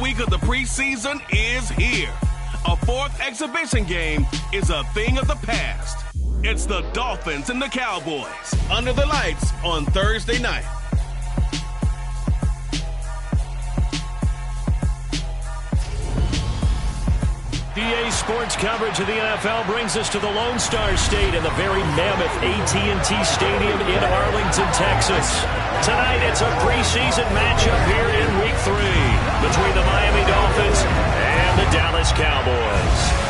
week of the preseason is here. A fourth exhibition game is a thing of the past. It's the Dolphins and the Cowboys under the lights on Thursday night. EA Sports coverage of the NFL brings us to the Lone Star State and the very mammoth AT&T Stadium in Arlington, Texas. Tonight, it's a preseason matchup here in Week 3 between the Miami Dolphins and the Dallas Cowboys.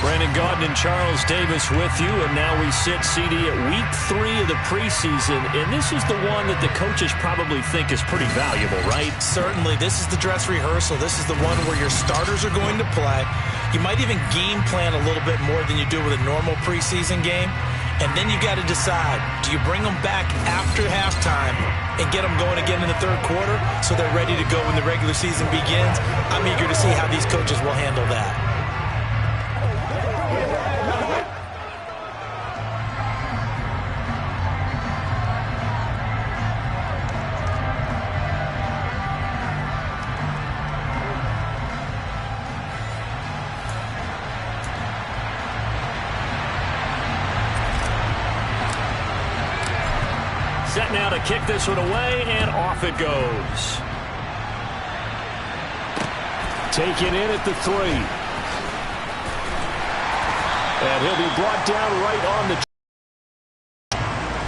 Brandon Gaudin and Charles Davis with you, and now we sit, CD, at Week 3 of the preseason, and this is the one that the coaches probably think is pretty valuable, right? Certainly. This is the dress rehearsal. This is the one where your starters are going to play. You might even game plan a little bit more than you do with a normal preseason game, and then you got to decide, do you bring them back after halftime and get them going again in the third quarter so they're ready to go when the regular season begins? I'm eager to see how these coaches will handle that. Set now to kick this one away, and off it goes. Taken in at the 3. And he'll be brought down right on the...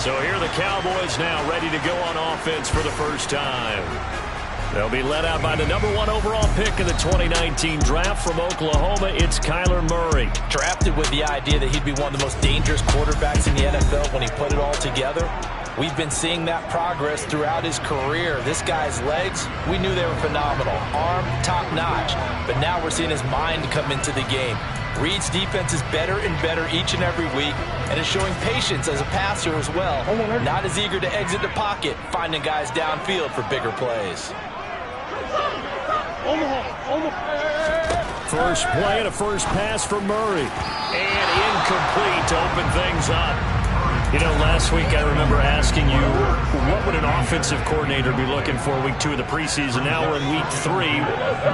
So here are the Cowboys now ready to go on offense for the first time. They'll be led out by the #1 overall pick in the 2019 draft from Oklahoma. It's Kyler Murray. Drafted with the idea that he'd be one of the most dangerous quarterbacks in the NFL when he put it all together. We've been seeing that progress throughout his career. This guy's legs, we knew they were phenomenal. Arm, top-notch. But now we're seeing his mind come into the game. Reed's defense is better and better each and every week, and is showing patience as a passer as well. Not as eager to exit the pocket, finding guys downfield for bigger plays. First play and a first pass for Murray. And incomplete to open things up. You know, last week I remember asking you, what would an offensive coordinator be looking for Week 2 of the preseason? Now we're in Week 3.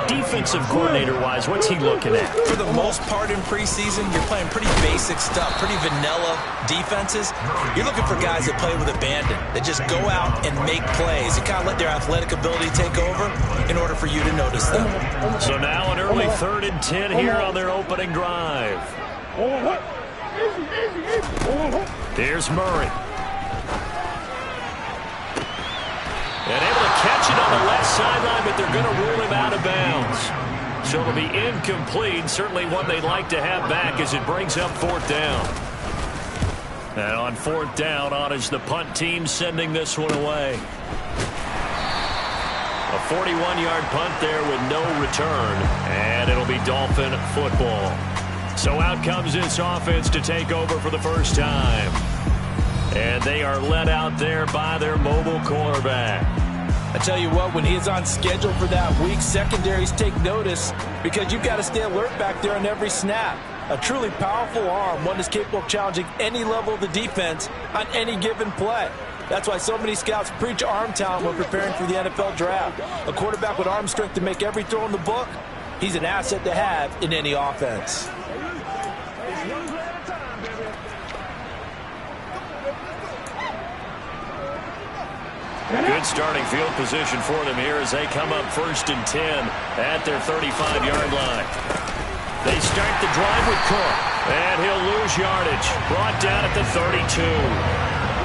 Defensive coordinator-wise, what's he looking at? For the most part in preseason, you're playing pretty basic stuff, pretty vanilla defenses. You're looking for guys that play with abandon, that just go out and make plays and kind of let their athletic ability take over in order for you to notice them. So now an early 3rd and 10 here on their opening drive. Here's Murray. And able to catch it on the left sideline, but they're going to rule him out of bounds. So it'll be incomplete. Certainly one they'd like to have back as it brings up 4th down. And on 4th down, on is the punt team sending this one away. A 41-yard punt there with no return. And it'll be Dolphin football. So out comes this offense to take over for the first time. And they are led out there by their mobile cornerback. I tell you what, when he's on schedule for that week, secondaries take notice because you've got to stay alert back there on every snap. A truly powerful arm, one that's capable of challenging any level of the defense on any given play. That's why so many scouts preach arm talent when preparing for the NFL draft. A quarterback with arm strength to make every throw in the book, he's an asset to have in any offense. Good starting field position for them here as they come up 1st and 10 at their 35-yard line. They start the drive with Cook, and he'll lose yardage. Brought down at the 32.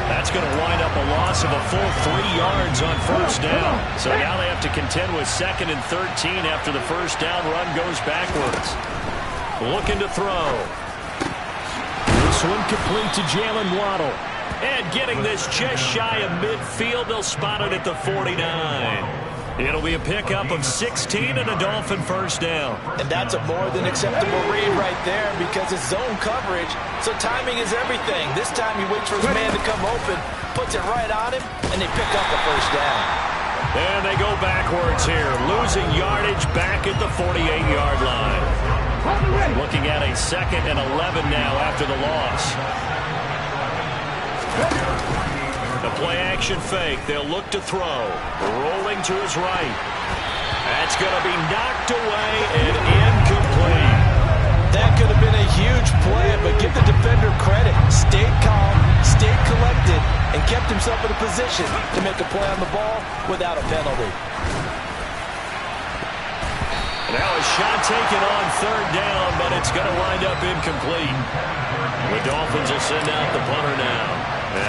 That's going to wind up a loss of a full 3 yards on 1st down. So now they have to contend with 2nd and 13 after the 1st down run goes backwards. Looking to throw. This one complete to Jalen Waddle. And getting this just shy of midfield, they'll spot it at the 49. It'll be a pickup of 16 and a Dolphin 1st down. And that's a more than acceptable read right there because it's zone coverage, so timing is everything. This time he waits for his man to come open, puts it right on him, and they pick up the 1st down. And they go backwards here, losing yardage back at the 48-yard line. Looking at a 2nd and 11 now after the loss. The play-action fake. They'll look to throw. Rolling to his right. That's going to be knocked away and incomplete. That could have been a huge play, but give the defender credit. Stayed calm, stayed collected, and kept himself in a position to make a play on the ball without a penalty. Now a shot taken on third down, but it's going to wind up incomplete. The Dolphins will send out the punter now,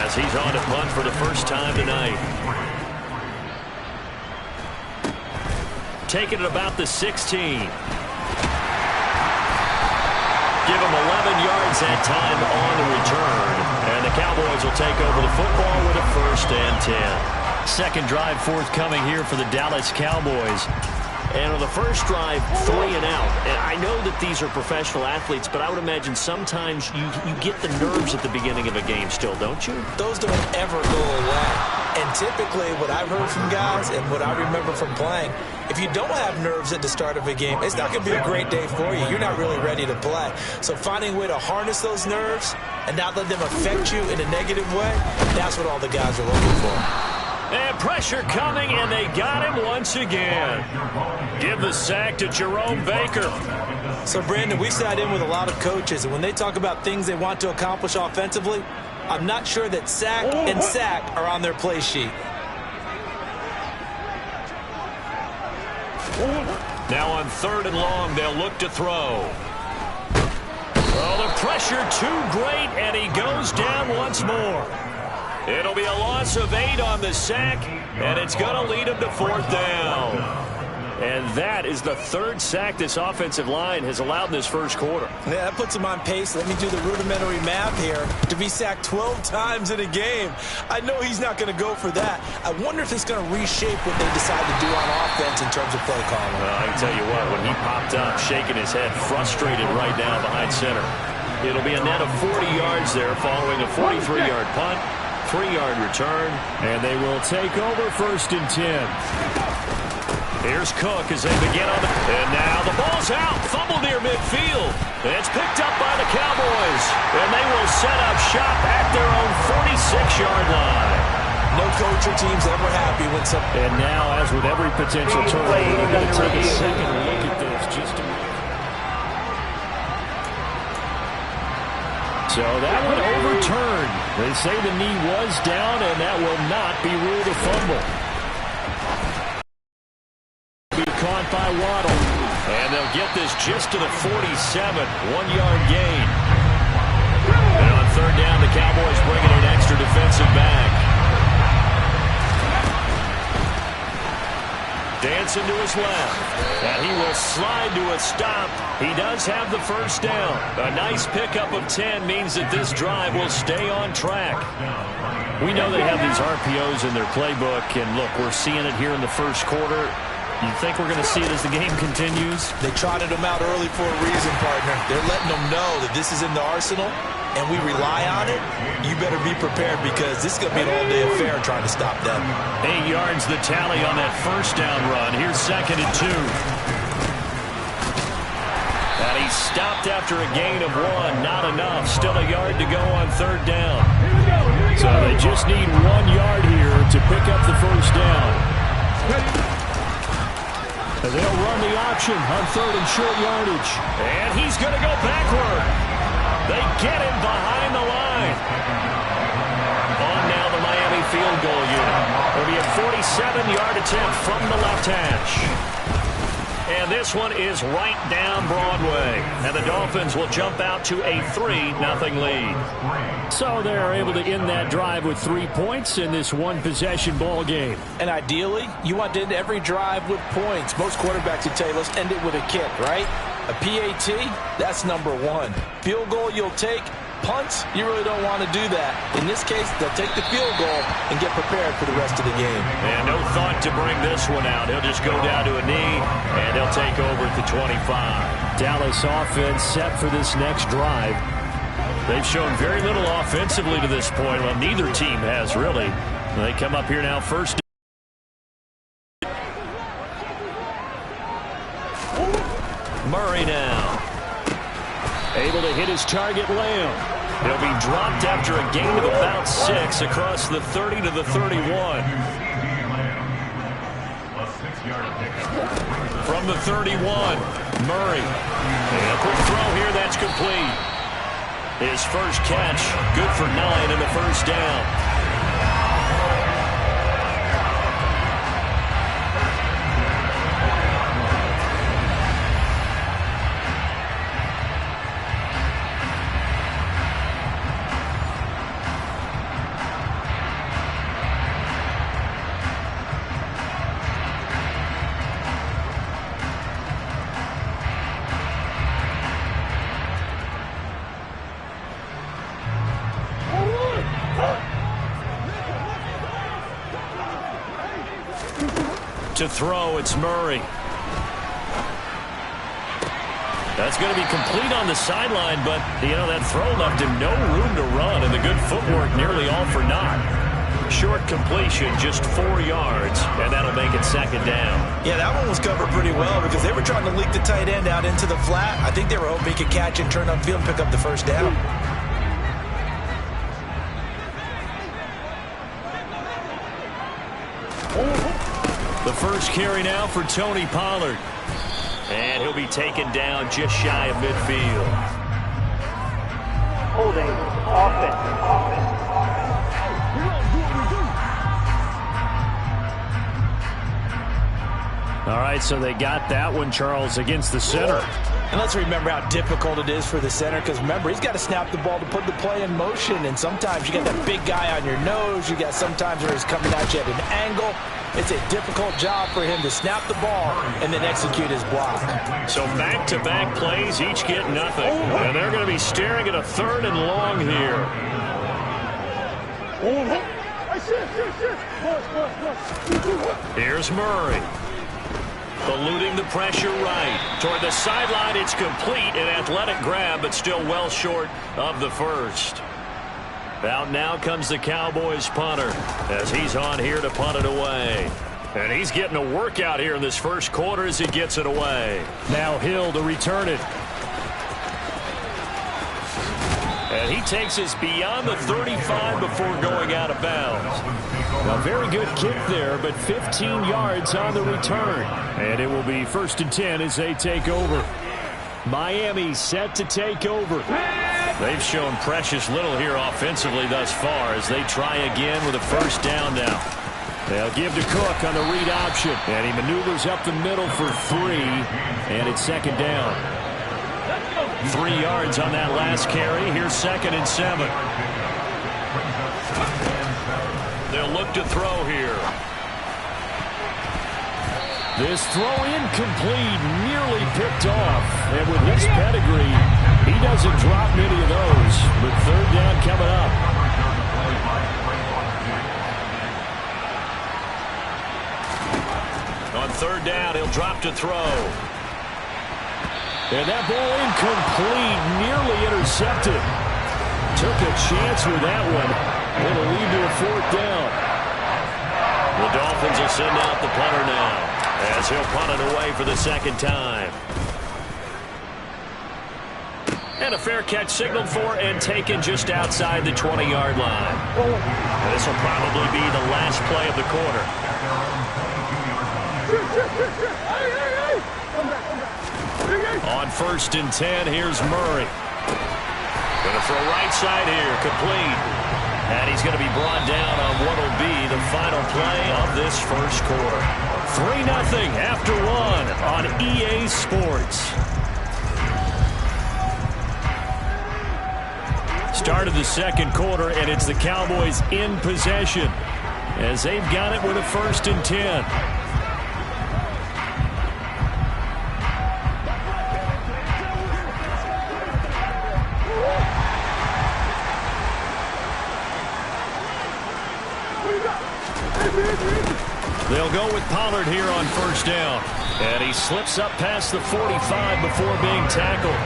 as he's on to punt for the first time tonight. Taking it about the 16. Give him 11 yards that time on the return. And the Cowboys will take over the football with a 1st and 10. Second drive forthcoming here for the Dallas Cowboys. And on the first drive, 3 and out. And I know that these are professional athletes, but I would imagine sometimes you get the nerves at the beginning of a game still, don't you? Those don't ever go away. And typically what I've heard from guys and what I remember from playing, if you don't have nerves at the start of a game, it's not going to be a great day for you. You're not really ready to play. So finding a way to harness those nerves and not let them affect you in a negative way, that's what all the guys are looking for. And pressure coming, and they got him once again. Give the sack to Jerome Baker. So, Brandon, we sat in with a lot of coaches, and when they talk about things they want to accomplish offensively, I'm not sure that sack and sack are on their play sheet. Now on 3rd and long, they'll look to throw. Oh, the pressure too great, and he goes down once more. It'll be a loss of 8 on the sack, and it's going to lead him to 4th down. And that is the 3rd sack this offensive line has allowed in this first quarter. Yeah, that puts him on pace. Let me do the rudimentary math here. To be sacked 12 times in a game, I know he's not going to go for that. I wonder if it's going to reshape what they decide to do on offense in terms of play calling. Well, I can tell you what, when he popped up, shaking his head, frustrated right now behind center. It'll be a net of 40 yards there following a 43-yard punt. 3-yard return, and they will take over 1st and 10. Here's Cook as they begin on the... And now the ball's out, fumbled near midfield. It's picked up by the Cowboys, and they will set up shop at their own 46-yard line. No coach or team's ever happy when some... And now, as with every potential turnover, they're going to take a second look at this just to... So that one overturned. They say the knee was down, and that will not be ruled a fumble. Be caught by Waddle. And they'll get this just to the 47. 1-yard gain. And on 3rd down, the Cowboys bringing an extra defensive back. Dancing to his left. And he will slide to a stop. He does have the 1st down. A nice pickup of 10 means that this drive will stay on track. We know they have these RPOs in their playbook, and look, we're seeing it here in the first quarter. You think we're going to see it as the game continues? They trotted them out early for a reason, partner. They're letting them know that this is in the arsenal, and we rely on it. You better be prepared because this is going to be an all-day affair trying to stop them. 8 yards the tally on that 1st down run. Here's 2nd and 2. And he stopped after a gain of 1. Not enough. Still a yard to go on 3rd down. So they just need 1 yard here to pick up the 1st down. And they'll run the option on 3rd and short yardage. And he's going to go backward. They get him behind the line. On now the Miami field goal unit. It'll be a 47-yard attempt from the left hash. And this one is right down Broadway. And the Dolphins will jump out to a 3-0 lead. So they're able to end that drive with 3 points in this one-possession ball game. And ideally, you want to end every drive with points. Most quarterbacks would tell you, let's end it with a kick, right? A PAT, that's number 1. Field goal you'll take. Punts, you really don't want to do that. In this case, they'll take the field goal and get prepared for the rest of the game. And no thought to bring this one out. He'll just go down to a knee, and they'll take over at the 25. Dallas offense set for this next drive. They've shown very little offensively to this point. Well, neither team has, really. They come up here now first. Murray now. Able to hit his target, Lamb. He'll be dropped after a gain of about 6 across the 30 to the 31. From the 31, Murray. And a quick throw here, that's complete. His first catch, good for 9 and a first down. To throw, it's Murray. That's going to be complete on the sideline, but, that throw left him no room to run, and the good footwork nearly all for naught. Short completion, just 4 yards, and that'll make it second down. Yeah, that one was covered pretty well because they were trying to leak the tight end out into the flat. I think they were hoping he could catch and turn upfield and pick up the first down. The first carry now for Tony Pollard. And he'll be taken down just shy of midfield. Holding, offense. All right, so they got that one, Charles, against the center. And let's remember how difficult it is for the center because, remember, he's got to snap the ball to put the play in motion. And sometimes you got that big guy on your nose. You got sometimes where he's coming at you at an angle. It's a difficult job for him to snap the ball and then execute his block. So back-to-back plays, each get nothing. And they're going to be staring at a 3rd and long here. Here's Murray. Eluding the pressure right. Toward the sideline, it's complete. An athletic grab, but still well short of the first. Out now comes the Cowboys punter as he's on here to punt it away. And he's getting a workout here in this first quarter as he gets it away. Now Hill to return it. And he takes us beyond the 35 before going out of bounds. A very good kick there, but 15 yards on the return. And it will be 1st and 10 as they take over. Miami set to take over. They've shown precious little here offensively thus far as they try again with a first down now. They'll give to Cook on the read option. And he maneuvers up the middle for 3. And it's second down. 3 yards on that last carry. Here's 2nd and 7. They'll look to throw here. This throw incomplete, nearly picked off. And with his pedigree, he doesn't drop many of those. But 3rd down coming up. On 3rd down, he'll drop to throw. And that ball incomplete, nearly intercepted. Took a chance with that one. It'll lead to a 4th down. The Dolphins will send out the punter now as he'll punt it away for the 2nd time. And a fair catch signaled for and taken just outside the 20-yard line. And this will probably be the last play of the quarter. On 1st and 10, here's Murray. Going to throw right side here, complete. And he's going to be brought down on what will be the final play of this first quarter. 3-0 after 1 on EA Sports. Start of the second quarter, and it's the Cowboys in possession as they've got it with a 1st and 10. They'll go with Pollard here on 1st down. And he slips up past the 45 before being tackled.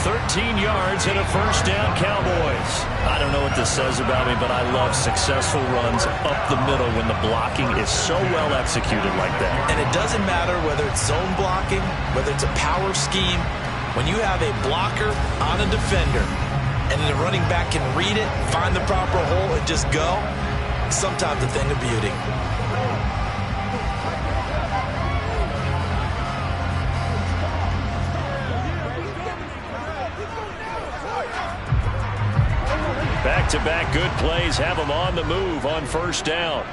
13 yards and a 1st down, Cowboys. I don't know what this says about me, but I love successful runs up the middle when the blocking is so well executed like that. And it doesn't matter whether it's zone blocking, whether it's a power scheme. When you have a blocker on a defender, and the running back can read it, find the proper hole, and just go, sometimes a thing of beauty. Back-to-back good plays have them on the move on first down.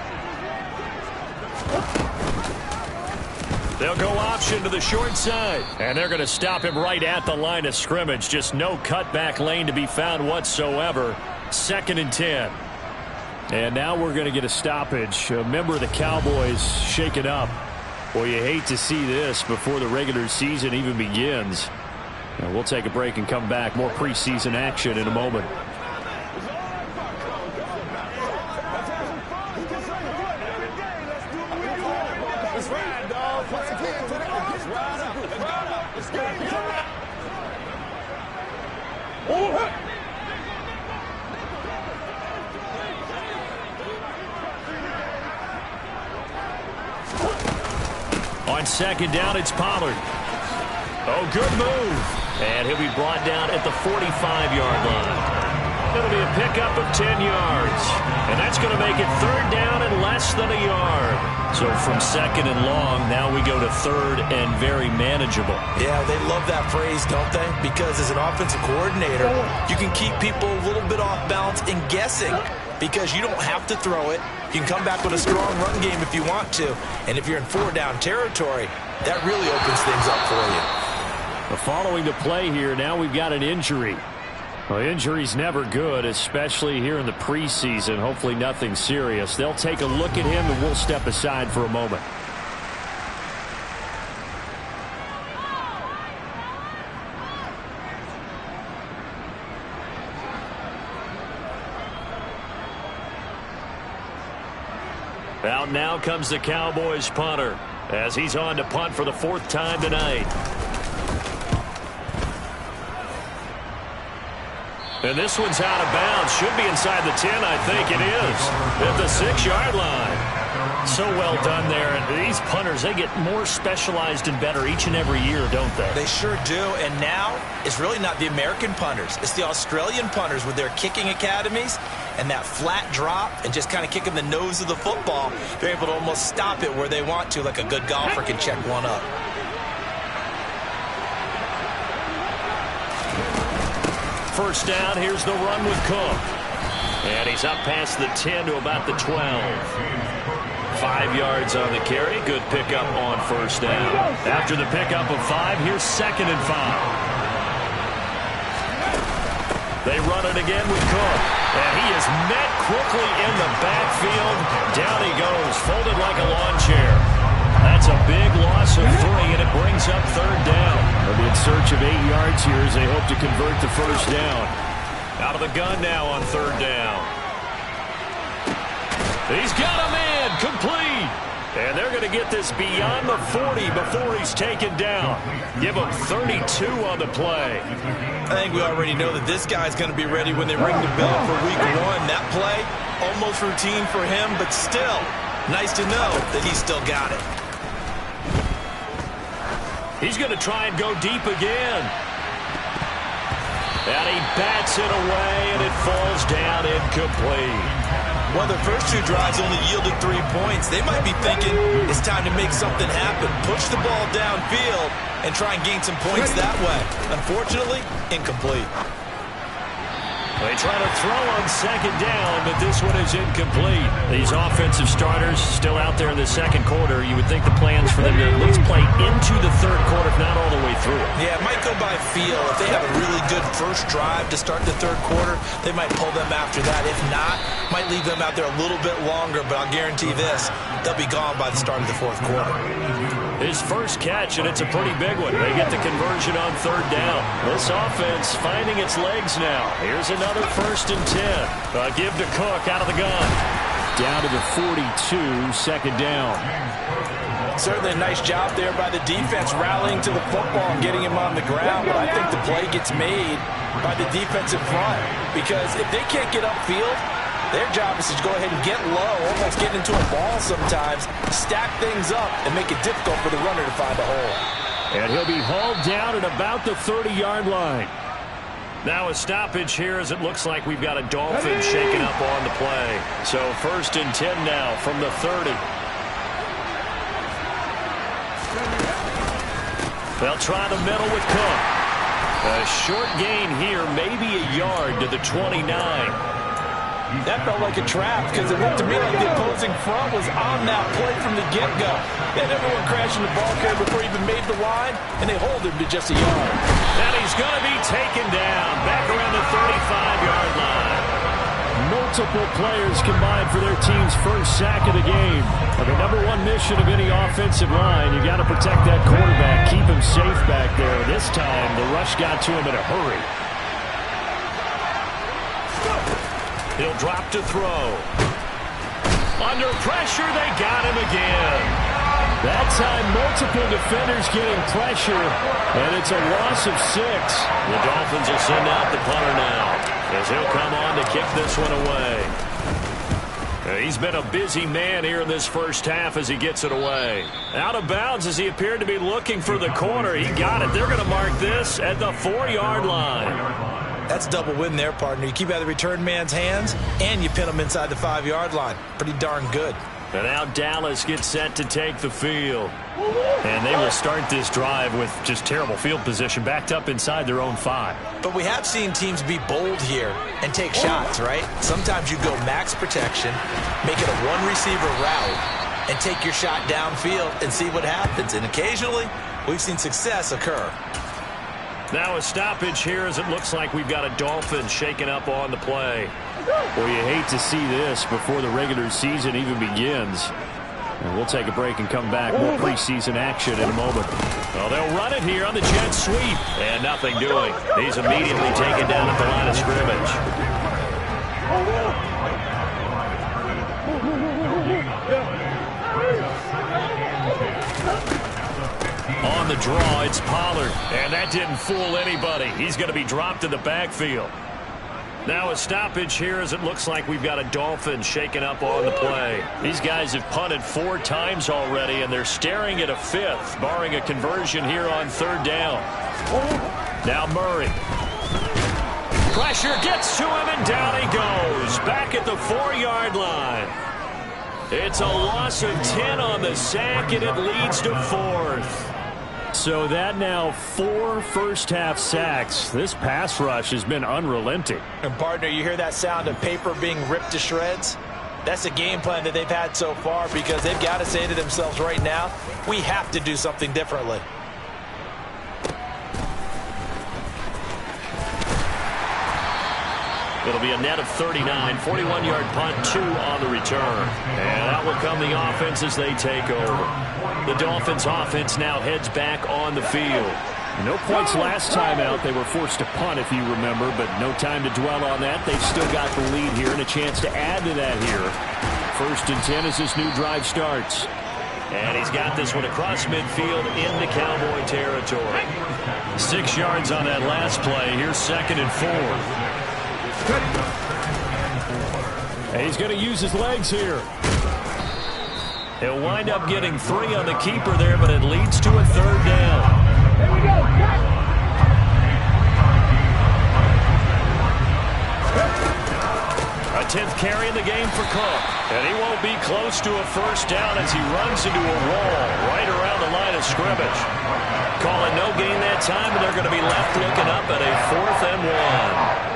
They'll go option to the short side. And they're going to stop him right at the line of scrimmage. Just no cutback lane to be found whatsoever. 2nd and 10. And now we're going to get a stoppage. A member of the Cowboys shaken up. Well, you hate to see this before the regular season even begins. Now we'll take a break and come back. More preseason action in a moment. On 2nd down, it's Pollard. Oh, good move. And he'll be brought down at the 45-yard line. It'll be a pickup of 10 yards. And that's going to make it 3rd down and less than a yard. So from 2nd and long, now we go to 3rd and very manageable. Yeah, they love that phrase, don't they? Because as an offensive coordinator, you can keep people a little bit off balance and guessing. Because you don't have to throw it. You can come back with a strong run game if you want to. And if you're in 4-down territory, that really opens things up for you. Following the play here, now we've got an injury. Well, injury's never good, especially here in the preseason. Hopefully nothing serious. They'll take a look at him, and we'll step aside for a moment. Out now comes the Cowboys punter as he's on to punt for the 4th time tonight. And this one's out of bounds. Should be inside the 10, I think it is. At the 6-yard line. So well done there. And these punters, they get more specialized and better each and every year, don't they? They sure do. And now it's really not the American punters. It's the Australian punters with their kicking academies and that flat drop and just kind of kicking the nose of the football. They're able to almost stop it where they want to, like a good golfer can check one up. First down, here's the run with Cook. And he's up past the 10 to about the 12. 5 yards on the carry. Good pickup on first down. After the pickup of 5, here's 2nd and 5. They run it again with Cook. And he is met quickly in the backfield. Down he goes, folded like a lawn chair. That's a big loss of 3, and it brings up 3rd down. They'll be in search of 8 yards here as they hope to convert the first down. Out of the gun now on 3rd down. He's got him in, complete. And they're going to get this beyond the 40 before he's taken down. Give him 32 on the play. I think we already know that this guy's going to be ready when they ring the bell for week 1. That play, almost routine for him, but still, nice to know that he's still got it. He's going to try and go deep again. And he bats it away, and it falls down incomplete. Well, the first 2 drives only yielded 3 points. They might be thinking it's time to make something happen. Push the ball downfield and try and gain some points that way. Unfortunately, incomplete. They try to throw on 2nd down, but this one is incomplete. These offensive starters still out there in the 2nd quarter. You would think the plans for them to at least play into the 3rd quarter, if not all the way through. Yeah, it might go by feel. If they have a really good first drive to start the 3rd quarter, they might pull them after that. If not, might leave them out there a little bit longer, but I'll guarantee this, they'll be gone by the start of the 4th quarter. His first catch, and it's a pretty big one. They get the conversion on 3rd down. This offense finding its legs now. Here's another 1st and 10. Give to Cook out of the gun. Down to the 42, 2nd down. Certainly a nice job there by the defense rallying to the football and getting him on the ground, but I think the play gets made by the defensive front because if they can't get upfield, their job is to go ahead and get low, almost get into a ball sometimes, stack things up, and make it difficult for the runner to find a hole. And he'll be hauled down at about the 30-yard line. Now a stoppage here as it looks like we've got a Dolphins shaking up on the play. So 1st and 10 now from the 30. They'll try the middle with Cook. A short gain here, maybe a yard to the 29. That felt like a trap because it looked to me like the opposing front was on that play from the get-go. They had everyone crashing the ball carrier before he even made the line, and they hold him to just a yard. And he's going to be taken down back around the 35-yard line. Multiple players combined for their team's first sack of the game. The number one mission of any offensive line, you got to protect that quarterback, keep him safe back there. This time, the rush got to him in a hurry. He'll drop to throw. Under pressure, they got him again. That time, multiple defenders getting pressure, and it's a loss of 6. The Dolphins will send out the punter now, as he'll come on to kick this one away. He's been a busy man here in this first half as he gets it away. Out of bounds as he appeared to be looking for the corner. He got it. They're going to mark this at the 4-yard line. That's double win there, partner. You keep out of the return man's hands, and you pin him inside the 5-yard line. Pretty darn good. And now Dallas gets set to take the field. And they will start this drive with just terrible field position, backed up inside their own 5. But we have seen teams be bold here and take shots, right? Sometimes you go max protection, make it a one-receiver route, and take your shot downfield and see what happens. And occasionally, we've seen success occur. Now a stoppage here as it looks like we've got a Dolphins shaking up on the play. Well, you hate to see this before the regular season even begins. And we'll take a break and come back. More preseason action in a moment. Well, they'll run it here on the jet sweep. And nothing doing. He's immediately taken down at the line of scrimmage. On the draw, it's Pollard. And that didn't fool anybody. He's going to be dropped in the backfield. Now a stoppage here as it looks like we've got a Dolphins shaking up on the play. These guys have punted 4 times already, and they're staring at a 5th, barring a conversion here on 3rd down. Now Murray. Pressure gets to him, and down he goes. Back at the 4-yard line. It's a loss of 10 on the sack, and it leads to 4th. So that now 4 first-half sacks. This pass rush has been unrelenting. And, partner, you hear that sound of paper being ripped to shreds? That's the game plan that they've had so far because they've got to say to themselves right now, we have to do something differently. It'll be a net of 39, 41-yard punt, 2 on the return. And out will come the offense as they take over. The Dolphins offense now heads back on the field. No points last time out. They were forced to punt, if you remember, but no time to dwell on that. They've still got the lead here and a chance to add to that here. 1st and 10 as this new drive starts. And he's got this one across midfield into Cowboy territory. 6 yards on that last play. Here's 2nd and 4. And he's going to use his legs here. He'll wind up getting 3 on the keeper there, but it leads to a 3rd down. There we go. A 10th carry in the game for Cook. And he won't be close to a 1st down as he runs into a wall right around the line of scrimmage. Calling no gain that time, and they're going to be left looking up at a 4th and 1.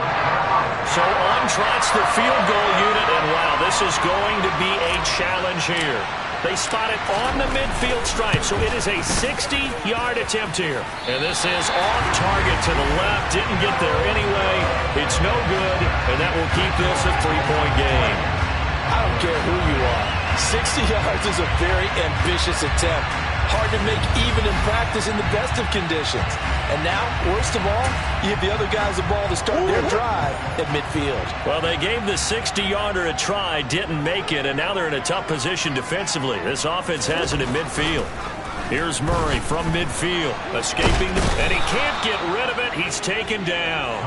So on trots the field goal unit, and wow, this is going to be a challenge here. They spot it on the midfield stripe, so it is a 60-yard attempt here. And this is off target to the left, didn't get there anyway. It's no good, and that will keep this a 3-point game. I don't care who you are. 60 yards is a very ambitious attempt. Hard to make even in practice in the best of conditions. And now, worst of all, you give the other guys the ball to start their drive at midfield. Well, they gave the 60-yarder a try, didn't make it, and now they're in a tough position defensively. This offense has it in midfield. Here's Murray from midfield, escaping, and he can't get rid of it. He's taken down.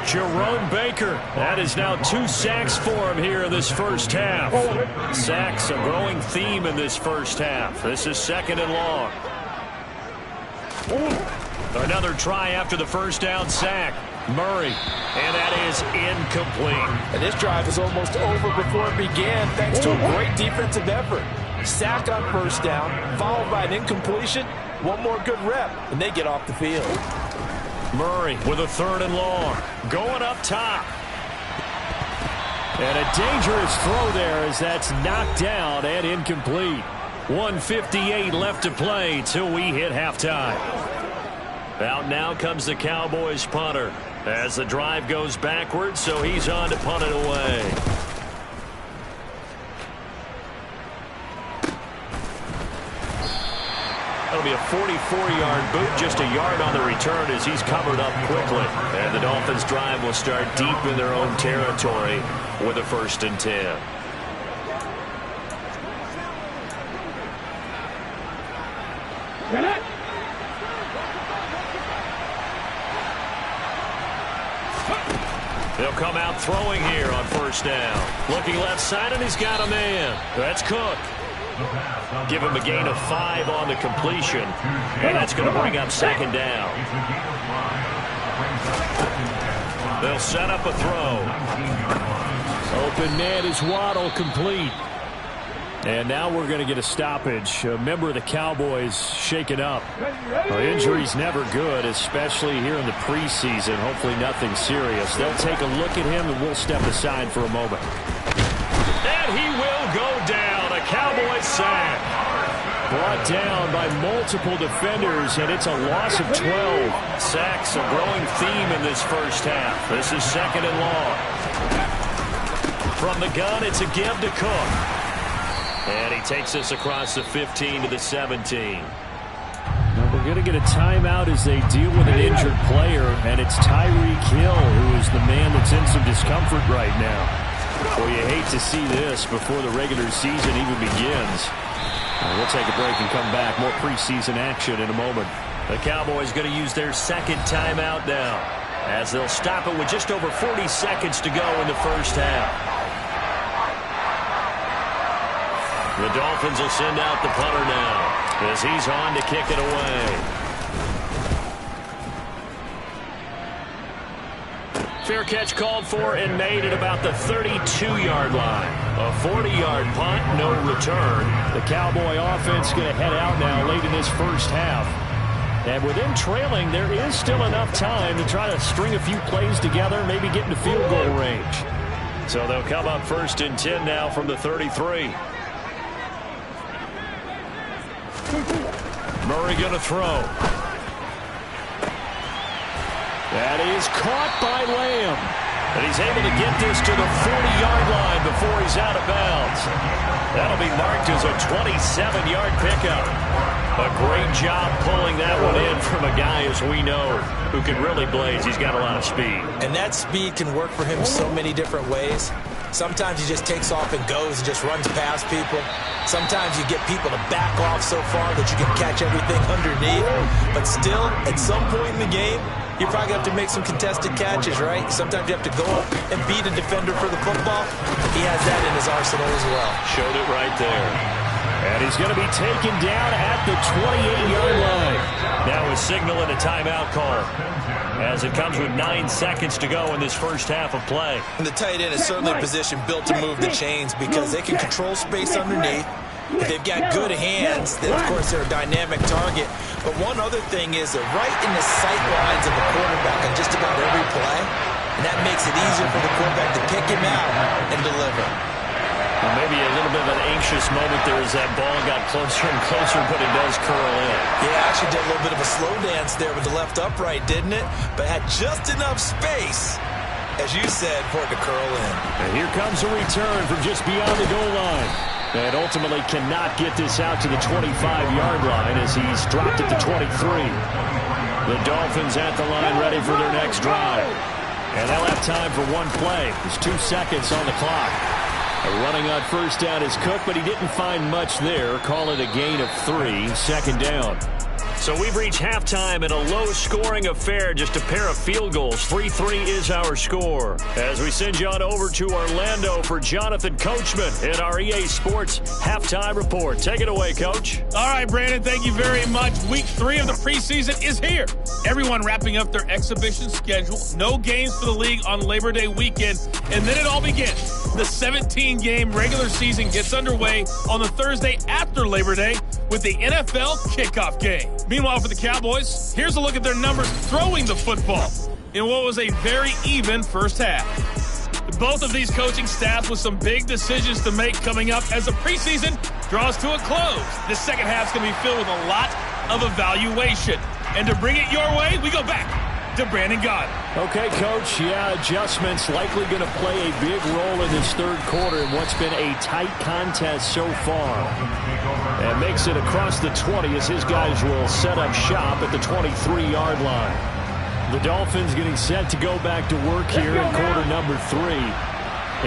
Jerome Baker, that is now 2 sacks for him here in this first half. Sacks, a growing theme in this first half. This is 2nd and long. Another try after the first down sack. Murray, and that is incomplete. And this drive is almost over before it began thanks to a great defensive effort. Sack on first down, followed by an incompletion. One more good rep, and they get off the field. Murray with a 3rd and long. Going up top. And a dangerous throw there as that's knocked down and incomplete. 1:58 left to play till we hit halftime. Out now comes the Cowboys punter as the drive goes backwards, so he's on to punt it away. That'll be a 44-yard boot, just a yard on the return as he's covered up quickly. And the Dolphins drive will start deep in their own territory with a 1st and 10. He'll come out throwing here on 1st down. Looking left side, and he's got a man. That's Cook. Give him a gain of 5 on the completion, and that's going to bring up 2nd down. They'll set up a throw. Open man is Waddle, complete. And now we're going to get a stoppage. A member of the Cowboys shaken up. Well, injury's never good, especially here in the preseason. Hopefully nothing serious. They'll take a look at him, and we'll step aside for a moment. And he will go down. A Cowboys sack. Brought down by multiple defenders, and it's a loss of 12. Sacks, a growing theme in this first half. This is 2nd and long. From the gun, it's a give to Cook. And he takes us across the 15 to the 17. Now we're going to get a timeout as they deal with an injured player, and it's Tyreek Hill who is the man that's in some discomfort right now. Well, you hate to see this before the regular season even begins. We'll take a break and come back. More preseason action in a moment. The Cowboys going to use their 2nd timeout now, as they'll stop it with just over 40 seconds to go in the first half. The Dolphins will send out the punter now as he's on to kick it away. Fair catch called for and made at about the 32-yard line. A 40-yard punt, no return. The Cowboy offense going to head out now late in this first half. And with them trailing, there is still enough time to try to string a few plays together, maybe get into field goal range. So they'll come up 1st and 10 now from the 33. Murray going to throw. That is caught by Lamb. And he's able to get this to the 40-yard line before he's out of bounds. That'll be marked as a 27-yard pickup. A great job pulling that one in from a guy, as we know, who can really blaze. He's got a lot of speed. And that speed can work for him so many different ways. Sometimes he just takes off and goes and just runs past people. Sometimes you get people to back off so far that you can catch everything underneath. But still, at some point in the game, you probably have to make some contested catches, right? Sometimes you have to go up and beat a defender for the football. He has that in his arsenal as well. Showed it right there. And he's going to be taken down at the 28-yard line. Now we're signaling a timeout call, as it comes with 9 seconds to go in this first half of play. And the tight end is certainly a position built to move the chains because they can control space underneath. If they've got good hands, then of course they're a dynamic target. But one other thing is they're right in the sight lines of the quarterback on just about every play. And that makes it easier for the quarterback to pick him out and deliver. Well, maybe a little bit of an anxious moment there as that ball got closer and closer, but it does curl in. Yeah, actually did a little bit of a slow dance there with the left upright, didn't it? But had just enough space, as you said, for it to curl in. And here comes a return from just beyond the goal line. And ultimately cannot get this out to the 25-yard line as he's dropped at the 23. The Dolphins at the line ready for their next drive. And they'll have time for one play. There's 2 seconds on the clock. Running on first down is Cook, but he didn't find much there. Call it a gain of 3. 2nd down. So we've reached halftime in a low-scoring affair, just a pair of field goals. 3-3 is our score. As we send you on over to Orlando for Jonathan Coachman in our EA Sports Halftime Report. Take it away, Coach. All right, Brandon, thank you very much. Week 3 of the preseason is here. Everyone wrapping up their exhibition schedule. No games for the league on Labor Day weekend. And then it all begins. The 17-game regular season gets underway on the Thursday after Labor Day with the NFL kickoff game. Meanwhile, for the Cowboys, here's a look at their numbers throwing the football in what was a very even first half. Both of these coaching staffs with some big decisions to make coming up as the preseason draws to a close. This second half is going to be filled with a lot of evaluation. And to bring it your way, we go back to Brandon Gaudin. Okay, Coach. Yeah, adjustments likely going to play a big role in this third quarter in what's been a tight contest so far. And makes it across the 20 as his guys will set up shop at the 23-yard line. The Dolphins getting set to go back to work here in quarter number 3.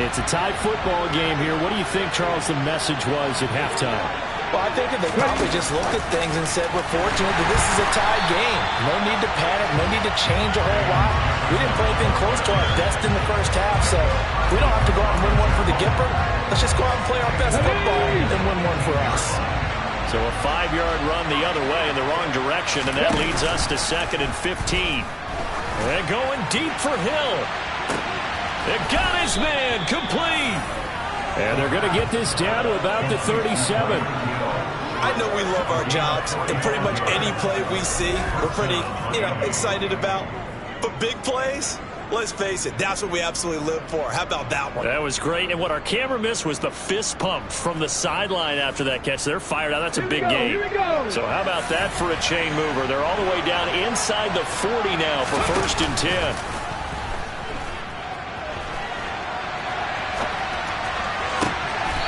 It's a tight football game here. What do you think, Charles, the message was at halftime? Well, I think that they probably just looked at things and said, we're fortunate that this is a tied game. No need to panic, no need to change a whole lot. We didn't play anything close to our best in the first half, so we don't have to go out and win one for the Gipper. Let's just go out and play our best football and win one for us. So a 5-yard run the other way in the wrong direction, and that leads us to 2nd and 15. And going deep for Hill. It got his man complete. And they're going to get this down to about the 37. I know we love our jobs, and pretty much any play we see, we're pretty, excited about. But big plays, let's face it, that's what we absolutely live for. How about that one? That was great, and what our camera missed was the fist pump from the sideline after that catch. They're fired out. That's a big game. So how about that for a chain mover? They're all the way down inside the 40 now for 1st and 10.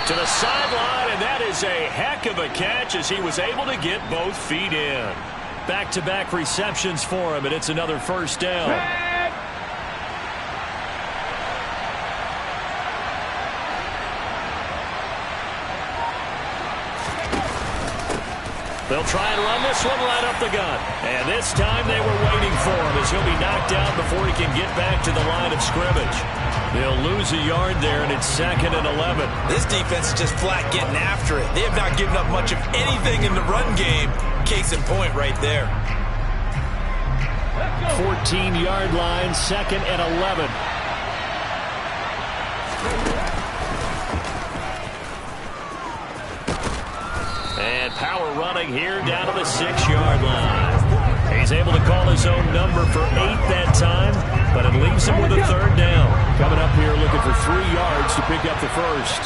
To the sideline, and that is a heck of a catch as he was able to get both feet in. Back-to-back receptions for him, and it's another first down. They'll try and run this one right up the gut. And this time they were waiting for him as he'll be knocked down before he can get back to the line of scrimmage. They'll lose a yard there, and it's 2nd and 11. This defense is just flat getting after it. They have not given up much of anything in the run game. Case in point right there. 14-yard line, 2nd and 11. And power running here down to the 6-yard line. He's able to call his own number for 8 that time, but it leaves him with a 3rd down. Coming up here looking for 3 yards to pick up the first.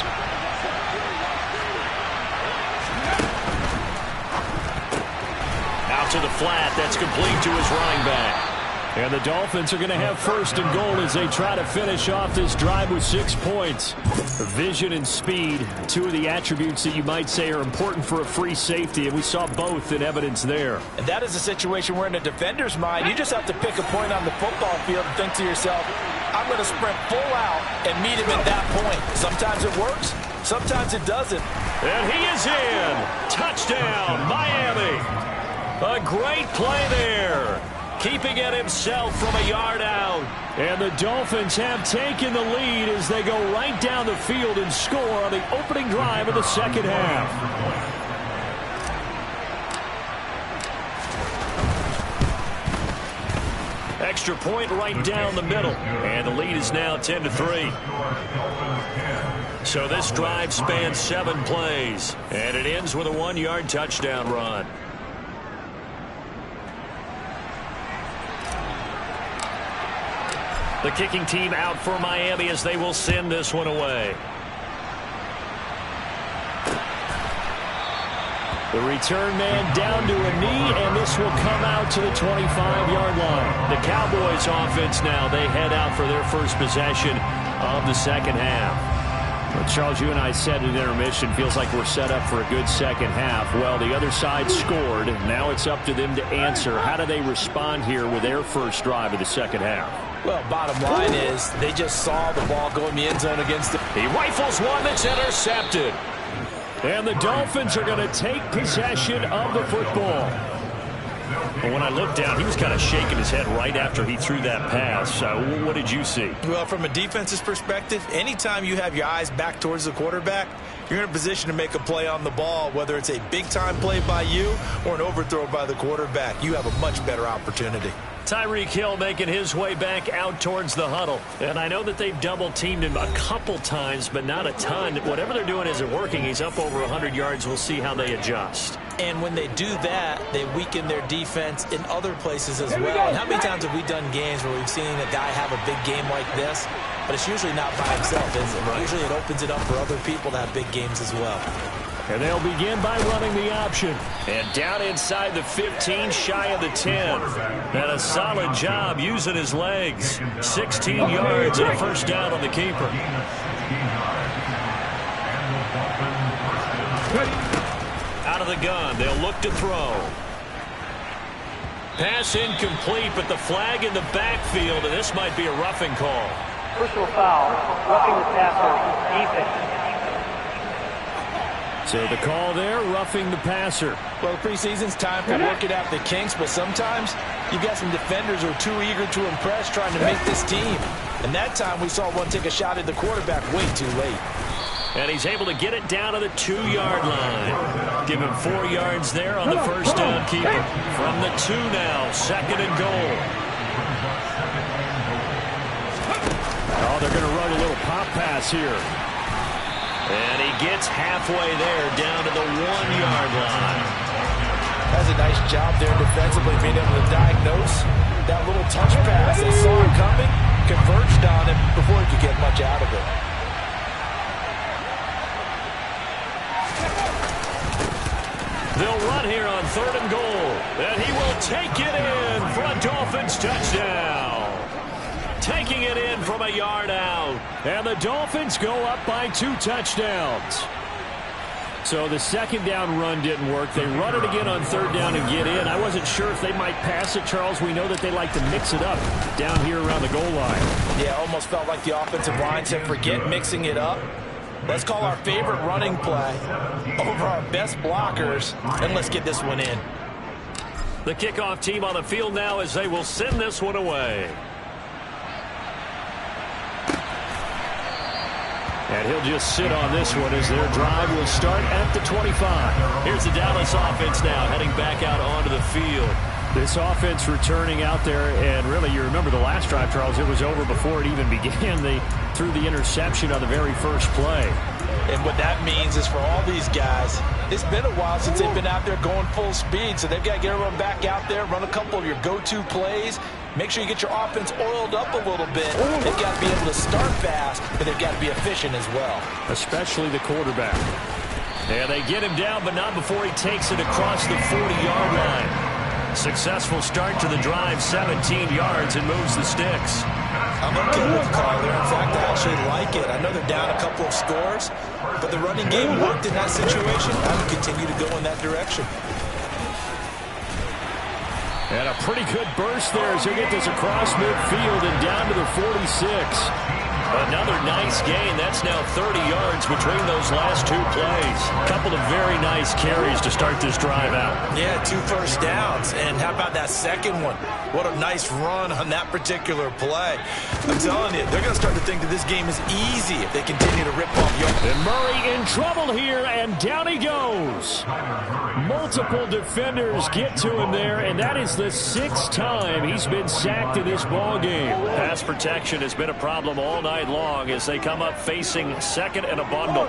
Out to the flat. That's complete to his running back. And the Dolphins are going to have 1st and goal as they try to finish off this drive with 6 points. Vision and speed, 2 of the attributes that you might say are important for a free safety, and we saw both in evidence there. And that is a situation where in a defender's mind, you just have to pick a point on the football field and think to yourself, I'm going to sprint full out and meet him at that point. Sometimes it works, sometimes it doesn't. And he is in. Touchdown, Miami. A great play there. Keeping it himself from a yard out. And the Dolphins have taken the lead as they go right down the field and score on the opening drive of the second half. Extra point right down the middle. And the lead is now 10-3. So this drive spans 7 plays. And it ends with a 1-yard touchdown run. The kicking team out for Miami as they will send this one away. The return man down to a knee, and this will come out to the 25-yard line. The Cowboys offense now, they head out for their first possession of the second half. Well, Charles, you and I said at intermission, feels like we're set up for a good second half. Well, the other side scored. Now it's up to them to answer. How do they respond here with their first drive of the second half? Well, bottom line is they just saw the ball go in the end zone against them. He rifles one that's intercepted. And the Dolphins are going to take possession of the football. Well, when I looked down, he was kind of shaking his head right after he threw that pass. What did you see? Well, from a defense's perspective, anytime you have your eyes back towards the quarterback, you're in a position to make a play on the ball, whether it's a big-time play by you or an overthrow by the quarterback. You have a much better opportunity. Tyreek Hill making his way back out towards the huddle. And I know that they've double-teamed him a couple times, but not a ton. Whatever they're doing isn't working. He's up over 100 yards. We'll see how they adjust. And when they do that, they weaken their defense in other places as well. And how many times have we done games where we've seen a guy have a big game like this, but it's usually not by himself, is it? Right. Usually it opens it up for other people to have big games as well. And they'll begin by running the option. And down inside the 15, shy of the 10. And a solid job using his legs. 16 yards and a first down on the keeper. Out of the gun, they'll look to throw. Pass incomplete, but the flag in the backfield, and this might be a roughing call. Personal foul, roughing the passer, defense. So the call there, roughing the passer. Well, preseason's time for working out the kinks, but sometimes you've got some defenders who are too eager to impress trying to make this team. And that time we saw one take a shot at the quarterback way too late. And he's able to get it down to the 2-yard line. Give him 4 yards there on the first down keeper. From the 2 now, second and goal. Oh, they're going to run a little pop pass here. And he gets halfway there, down to the 1-yard line. That's a nice job there defensively, being able to diagnose that little touch pass. They saw it coming, converged on him before he could get much out of it. They'll run here on third and goal. And he will take it in for a Dolphins touchdown. Taking it in from a yard out. And the Dolphins go up by 2 touchdowns. So the second down run didn't work. They run it again on third down and get in. I wasn't sure if they might pass it, Charles. We know that they like to mix it up down here around the goal line. Yeah, almost felt like the offensive line said, forget mixing it up. Let's call our favorite running play over our best blockers, and let's get this one in. The kickoff team on the field now as they will send this one away. And he'll just sit on this one as their drive will start at the 25. Here's the Dallas offense now heading back out onto the field. This offense returning out there, and really you remember the last drive, Charles, it was over before it even began. They threw the interception on the very first play. And what that means is for all these guys, it's been a while since they've been out there going full speed, so they've got to get everyone back out there, run a couple of your go-to plays, make sure you get your offense oiled up a little bit. They've got to be able to start fast, but they've got to be efficient as well. Especially the quarterback. And they get him down, but not before he takes it across the 40-yard line. Successful start to the drive, 17 yards, and moves the sticks. I'm okay with the call there. In fact, I actually like it. I know they're down a couple of scores, but the running game worked in that situation. I would continue to go in that direction. And a pretty good burst there as he gets this across midfield and down to the 46. Another nice gain. That's now 30 yards between those last 2 plays. A couple of very nice carries to start this drive out. Yeah, 2 first downs. And how about that second one? What a nice run on that particular play. I'm telling you, they're going to start to think that this game is easy if they continue to rip off young. And Murray in trouble here, and down he goes. Multiple defenders get to him there, and that is the 6th time he's been sacked in this ball game. Pass protection has been a problem all night long as they come up facing second and a bundle.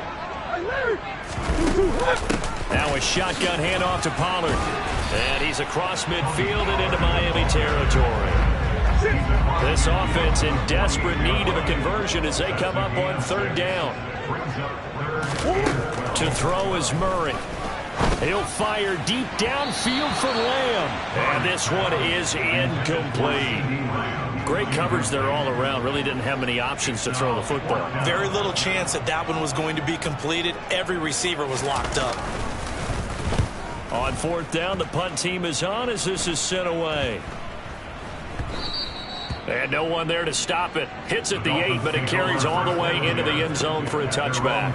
Now a shotgun handoff to Pollard. And he's across midfield and into Miami territory. This offense in desperate need of a conversion as they come up on third down. To throw is Murray. He'll fire deep downfield for Lamb. And this one is incomplete. Great coverage there all around. Really didn't have many options to throw the football. Very little chance that that one was going to be completed. Every receiver was locked up. On fourth down, the punt team is on as this is sent away. And no one there to stop it. Hits at the 8, but it carries all the way into the end zone for a touchback.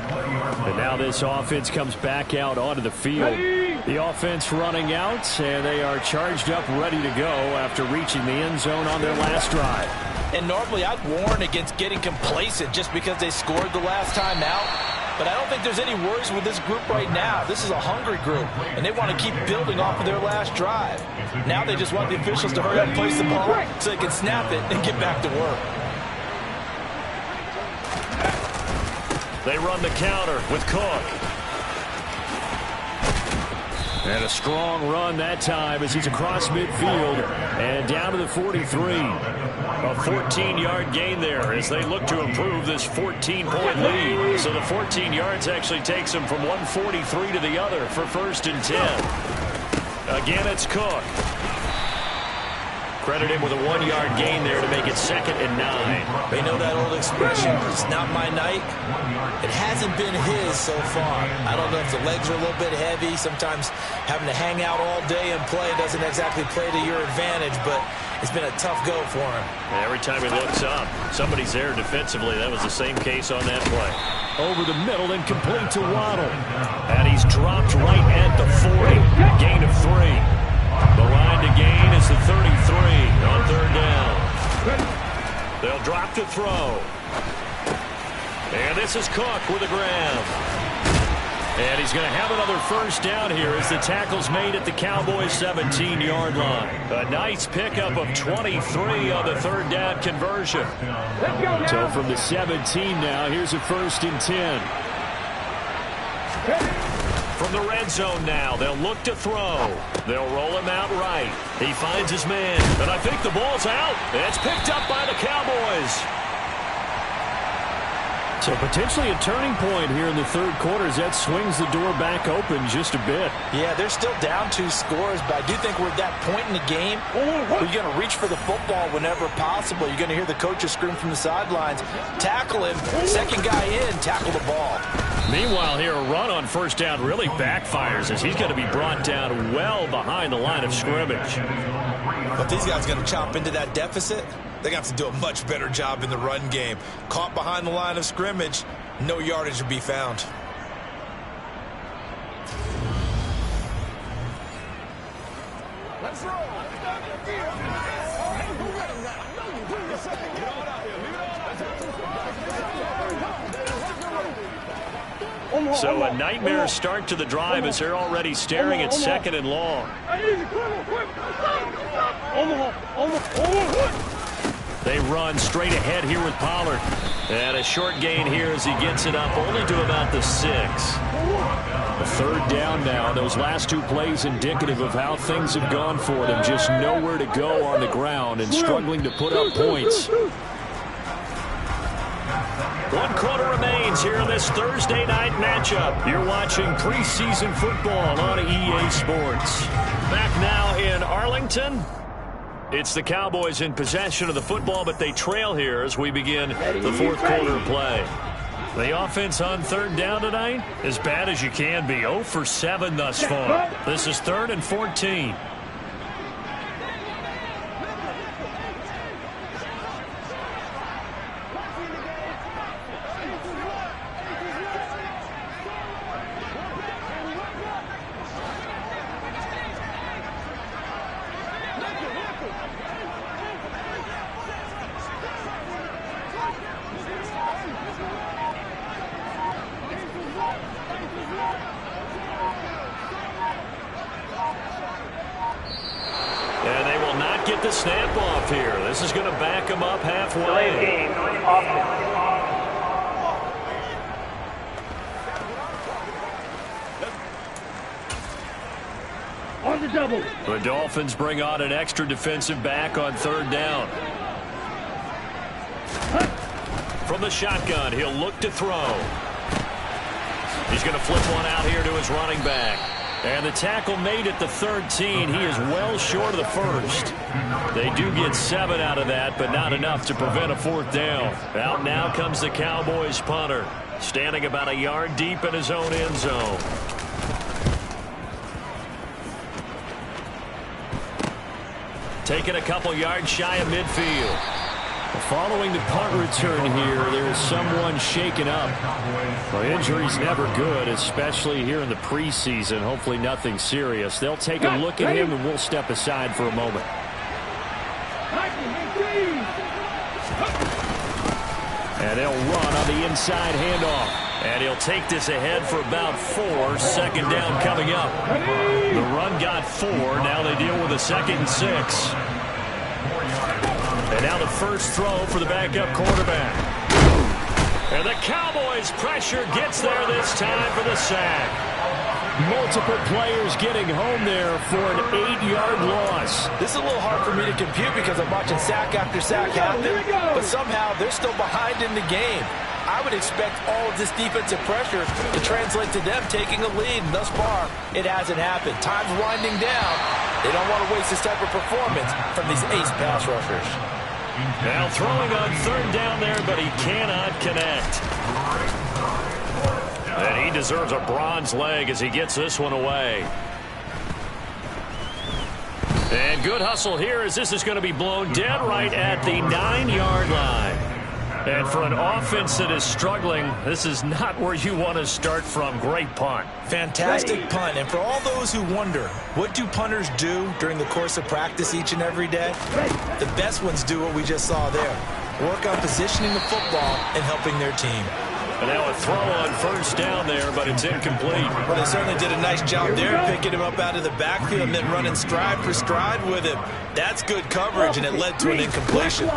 And now this offense comes back out onto the field. The offense running out, and they are charged up, ready to go after reaching the end zone on their last drive. And normally I'd warn against getting complacent just because they scored the last time out. But I don't think there's any worries with this group right now. This is a hungry group, and they want to keep building off of their last drive. Now they just want the officials to hurry up and place the ball so they can snap it and get back to work. They run the counter with Cook. And a strong run that time as he's across midfield and down to the 43. A 14-yard gain there as they look to improve this 14-point lead. So the 14 yards actually takes them from 143 to the other for 1st and 10. Again, it's Cook. Credit him with a 1-yard gain there to make it 2nd and 9. They know that old expression, it's not my night. It hasn't been his so far. I don't know if the legs are a little bit heavy. Sometimes having to hang out all day and play doesn't exactly play to your advantage, but it's been a tough go for him. Every time he looks up, somebody's there defensively. That was the same case on that play. Over the middle and complete to Waddle. And he's dropped right at the 40. Gain of 3. The line to gain is the 33 on 3rd down. They'll drop to throw. And this is Cook with a grab. And he's going to have another 1st down here as the tackle's made at the Cowboys' 17-yard line. A nice pickup of 23 on the 3rd down conversion. So from the 17 now, here's a 1st and 10. From the red zone now, they'll look to throw. They'll roll him out right. He finds his man, and I think the ball's out. It's picked up by the Cowboys. So potentially a turning point here in the 3rd quarter as that swings the door back open just a bit. Yeah, they're still down 2 scores, but I do think we're at that point in the game where you're going to reach for the football whenever possible. You're going to hear the coaches scream from the sidelines. Tackle him. 2nd guy in, tackle the ball. Meanwhile, here a run on 1st down really backfires as he's going to be brought down well behind the line of scrimmage. But these guys are going to chop into that deficit. They're going to have to do a much better job in the run game. Caught behind the line of scrimmage, no yardage to be found. Let's roll. So a nightmare start to the drive as they're already staring at 2nd and long. They run straight ahead here with Pollard. And a short gain here as he gets it up only to about the 6. A 3rd down now. Those last 2 plays indicative of how things have gone for them. Just nowhere to go on the ground and struggling to put up points. 1 quarter remains here in this Thursday night matchup. You're watching preseason football on EA Sports. Back now in Arlington. It's the Cowboys in possession of the football, but they trail here as we begin the 4th quarter of play. The offense on 3rd down tonight, as bad as you can be. 0 for 7 thus far. This is 3rd and 14. And they will not get the snap off here. This is going to back them up halfway. Game, offense. On the double. The Dolphins bring on an extra defensive back on 3rd down. From the shotgun, he'll look to throw. He's going to flip one out here to his running back. And the tackle made at the 13. He is well short of the 1st. They do get 7 out of that, but not enough to prevent a 4th down. Out now comes the Cowboys punter, standing about a yard deep in his own end zone. Taking a couple yards shy of midfield. Following the punt return here, there is someone shaken up. Well, injury's never good, especially here in the preseason. Hopefully nothing serious. They'll take a look at him, and we'll step aside for a moment. And they'll run on the inside handoff. And he'll take this ahead for about 4. Second down coming up. The run got 4. Now they deal with a 2nd and 6. And now the first throw for the backup quarterback. And the Cowboys pressure gets there this time for the sack. Multiple players getting home there for an 8-yard loss. This is a little hard for me to compute because I'm watching sack after sack happen, but somehow they're still behind in the game. I would expect all of this defensive pressure to translate to them taking a lead, and thus far, it hasn't happened. Time's winding down. They don't want to waste this type of performance from these ace pass rushers. Now throwing on 3rd down there, but he cannot connect. And he deserves a bronze leg as he gets this one away. And good hustle here as this is going to be blown dead right at the 9-yard line. And for an offense that is struggling, this is not where you want to start from. Great punt. Fantastic punt. And for all those who wonder, what do punters do during the course of practice each and every day? The best ones do what we just saw there. Work on positioning the football and helping their team. And now a throw on 1st down there, but it's incomplete. Well, they certainly did a nice job there, picking him up out of the backfield and then running stride for stride with him. That's good coverage, and it led to an incompletion.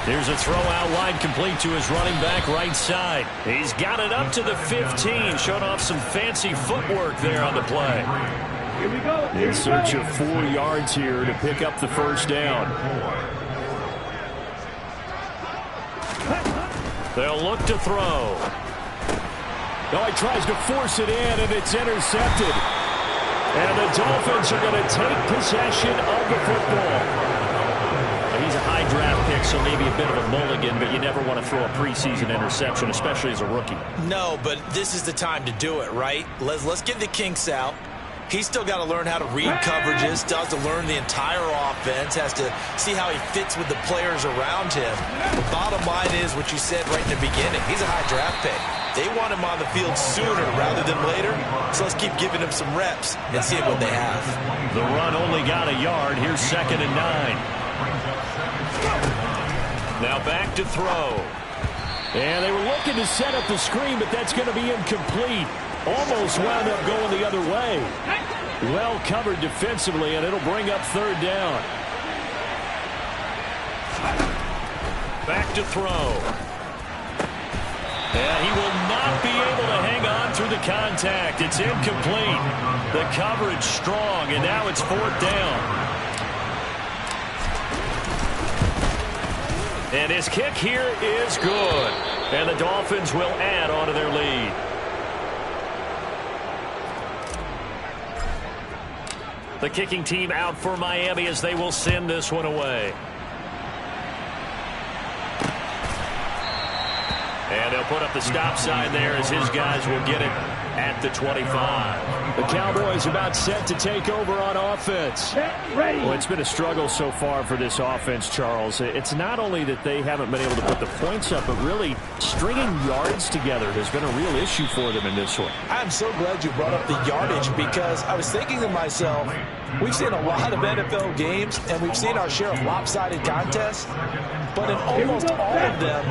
Here's a throw out wide complete to his running back right side. He's got it up to the 15, showing off some fancy footwork there on the play. Here we go. In search of 4 yards here to pick up the 1st down. They'll look to throw. Oh, he tries to force it in, and it's intercepted. And the Dolphins are going to take possession of the football. He's a high draft pick, so maybe a bit of a mulligan, but you never want to throw a preseason interception, especially as a rookie. No, but this is the time to do it, right? Let's get the kinks out. He's still got to learn how to read coverages, still has to learn the entire offense, has to see how he fits with the players around him. The bottom line is what you said right in the beginning. He's a high draft pick. They want him on the field sooner rather than later, so let's keep giving him some reps and see what they have. The run only got a yard. Here's 2nd and 9. Now back to throw. And they were looking to set up the screen, but that's going to be incomplete. Almost wound up going the other way. Well covered defensively, and it'll bring up 3rd down. Back to throw. And he will not be able to hang on through the contact. It's incomplete. The coverage strong, and now it's 4th down. And his kick here is good. And the Dolphins will add on to their lead. The kicking team out for Miami as they will send this one away. And they'll put up the stop sign there as his guys will get it at the 25. The Cowboys about set to take over on offense. Well, it's been a struggle so far for this offense, Charles. It's not only that they haven't been able to put the points up, but really stringing yards together has been a real issue for them in this one. I'm so glad you brought up the yardage because I was thinking to myself, we've seen a lot of NFL games, and we've seen our share of lopsided contests, but in almost all of them,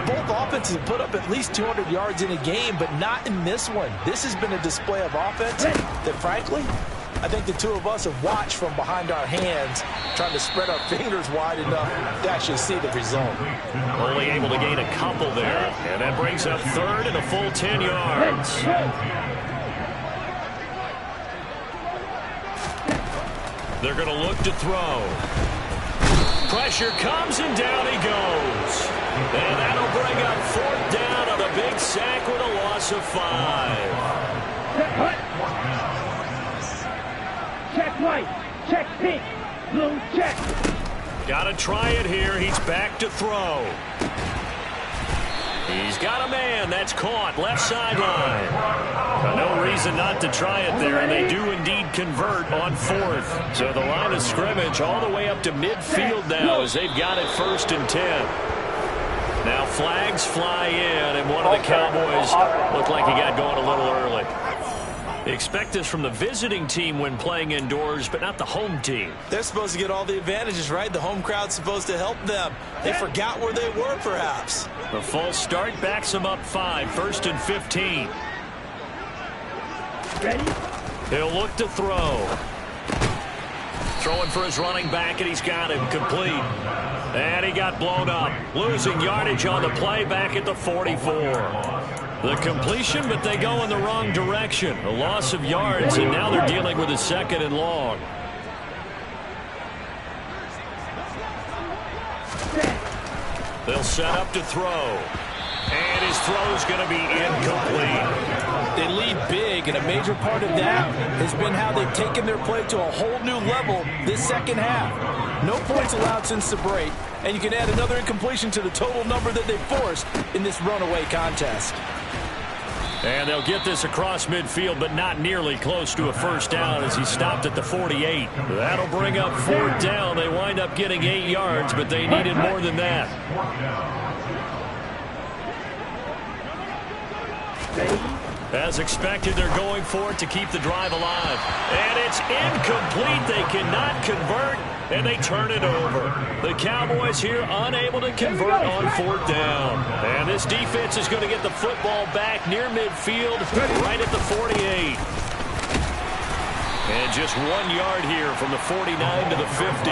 both offenses put up at least 200 yards in a game, but not in this one. This has been a display of offense that, frankly, I think the two of us have watched from behind our hands, trying to spread our fingers wide enough to actually see the result. Only able to gain a couple there, and that brings up 3rd and a full 10 yards. They're going to look to throw. Pressure comes, and down he goes. And that'll bring up 4th down on a big sack with a loss of 5. Check white, check pink, blue check. Got to try it here. He's back to throw. He's got a man. That's caught. Left sideline. No reason not to try it there, and they do indeed convert on fourth. So the line of scrimmage all the way up to midfield now as they've got it 1st and 10. Now flags fly in, and one of the Cowboys looked like he got going a little early. Expect this from the visiting team when playing indoors, but not the home team. They're supposed to get all the advantages, right? The home crowd's supposed to help them. They forgot where they were, perhaps. The false start backs them up 5, 1st and 15. Ready? He'll look to throw. Throwing for his running back, and he's got him complete. And he got blown up. Losing yardage on the play back at the 44. The completion, but they go in the wrong direction. A loss of yards, and now they're dealing with a 2nd and long. They'll set up to throw. And his throw's going to be incomplete. They lead big, and a major part of that has been how they've taken their play to a whole new level this second half. No points allowed since the break, and you can add another incompletion to the total number that they forced in this runaway contest. And they'll get this across midfield, but not nearly close to a 1st down as he stopped at the 48. That'll bring up 4th down. They wind up getting 8 yards, but they needed more than that. As expected, they're going for it to keep the drive alive. And it's incomplete. They cannot convert, and they turn it over. The Cowboys here unable to convert on 4th down. And this defense is going to get the football back near midfield, right at the 48. And just 1 yard here from the 49 to the 50.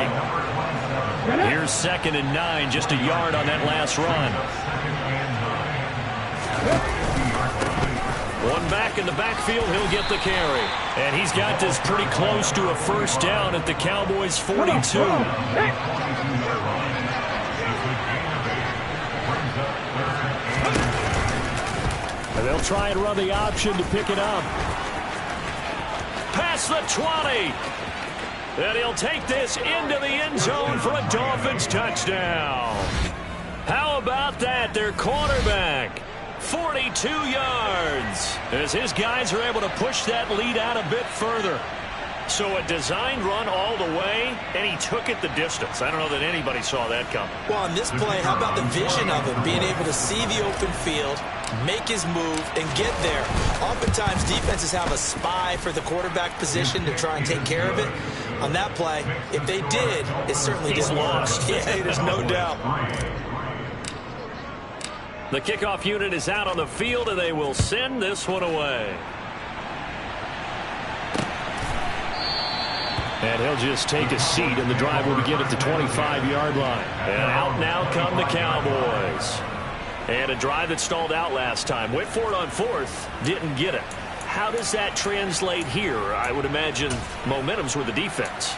Here's 2nd and 9, just a yard on that last run. One back in the backfield, he'll get the carry. And he's got this pretty close to a 1st down at the Cowboys' 42. And they'll try and run the option to pick it up. Past the 20. And he'll take this into the end zone for a Dolphins touchdown. How about that? Their quarterback. 42 yards as his guys are able to push that lead out a bit further. So a designed run all the way, and he took it the distance. I don't know that anybody saw that coming. Well, on this play, how about the vision of him, being able to see the open field, make his move, and get there. Oftentimes, defenses have a spy for the quarterback position to try and take care of it. On that play, if they did, it certainly didn't work. Yeah, there's no doubt. The kickoff unit is out on the field, and they will send this one away. And he'll just take a seat, and the drive will begin at the 25-yard line. And out now come the Cowboys. And a drive that stalled out last time. Went for it on 4th, didn't get it. How does that translate here? I would imagine momentum's with the defense.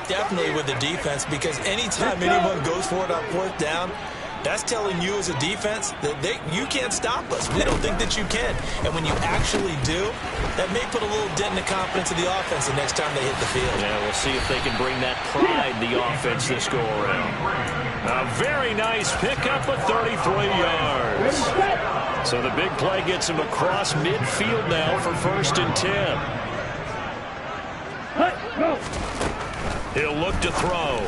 Definitely with the defense, because anytime anyone goes for it on 4th down, that's telling you as a defense that you can't stop us. We don't think that you can. And when you actually do, that may put a little dent in the confidence of the offense the next time they hit the field. Yeah, we'll see if they can bring that pride to the offense this go-around. A very nice pickup of 33 yards. So the big play gets him across midfield now for 1st and 10. He'll look to throw.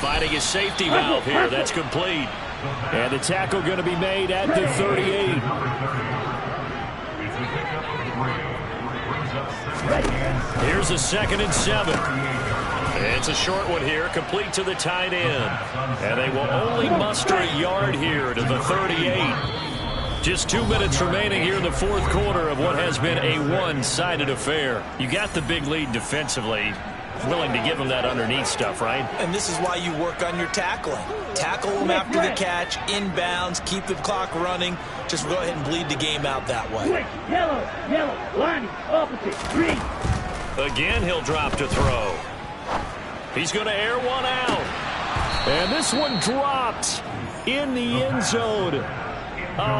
Finding his safety valve here. That's complete. And the tackle going to be made at the 38. Here's a 2nd and 7. It's a short one here, complete to the tight end. And they will only muster a yard here to the 38. Just 2 minutes remaining here in the 4th quarter of what has been a one-sided affair. You got the big lead defensively. Willing to give them that underneath stuff, right? And this is why you work on your tackling. Tackle them after the catch, inbounds, keep the clock running. Just go ahead and bleed the game out that way. Yellow, line, opposite, green. Again, he'll drop to throw. He's going to air one out. And this one dropped in the end zone.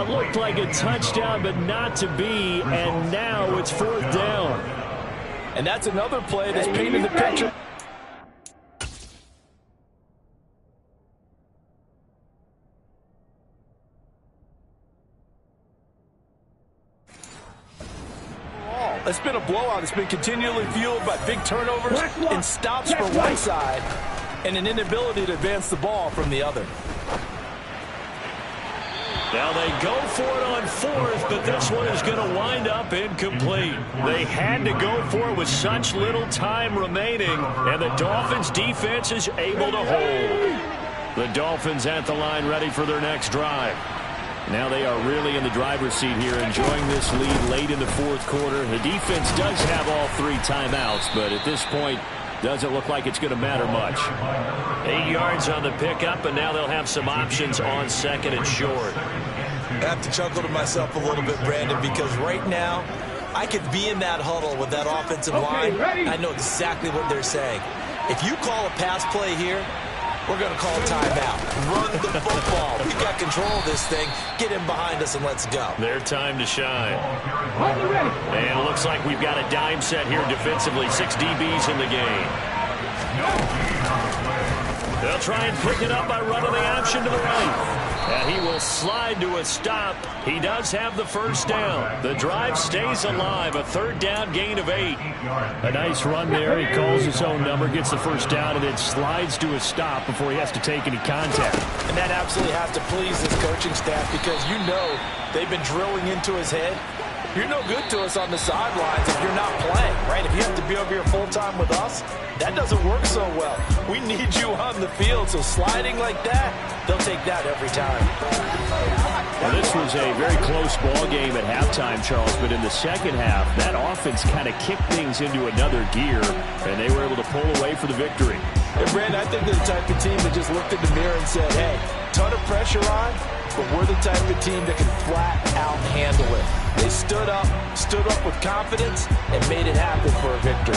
Looked like a touchdown, but not to be. And now it's 4th down. And that's another play that's painted the picture. It's been a blowout. It's been continually fueled by big turnovers and stops for one side and an inability to advance the ball from the other. Now they go for it on fourth, but this one is going to wind up incomplete. They had to go for it with such little time remaining, and the Dolphins defense is able to hold. The Dolphins at the line ready for their next drive. Now they are really in the driver's seat here, enjoying this lead late in the fourth quarter. The defense does have all 3 timeouts, but at this point, doesn't look like it's going to matter much. 8 yards on the pickup, and now they'll have some options on second and short. I have to chuckle to myself a little bit, Brandon, because right now, I could be in that huddle with that offensive line. I know exactly what they're saying. If you call a pass play here, we're going to call timeout. Run the football. We got control of this thing. Get in behind us and let's go. Their time to shine. And it looks like we've got a dime set here defensively. 6 DBs in the game. They'll try and pick it up by running the option to the right. And he will slide to a stop. He does have the first down. The drive stays alive. A 3rd down gain of 8. A nice run there. He calls his own number, gets the first down, and then slides to a stop before he has to take any contact. And that absolutely has to please his coaching staff because you know they've been drilling into his head. You're no good to us on the sidelines if you're not playing, right? If you have to be over here full-time with us, that doesn't work so well. We need you on the field, so sliding like that, they'll take that every time. Well, this was a very close ball game at halftime, Charles, but in the second half, that offense kind of kicked things into another gear, and they were able to pull away for the victory. And Brandon, I think they're the type of team that just looked in the mirror and said, hey, ton of pressure on, but we're the type of team that can flat out handle it. They stood up with confidence, and made it happen for a victory.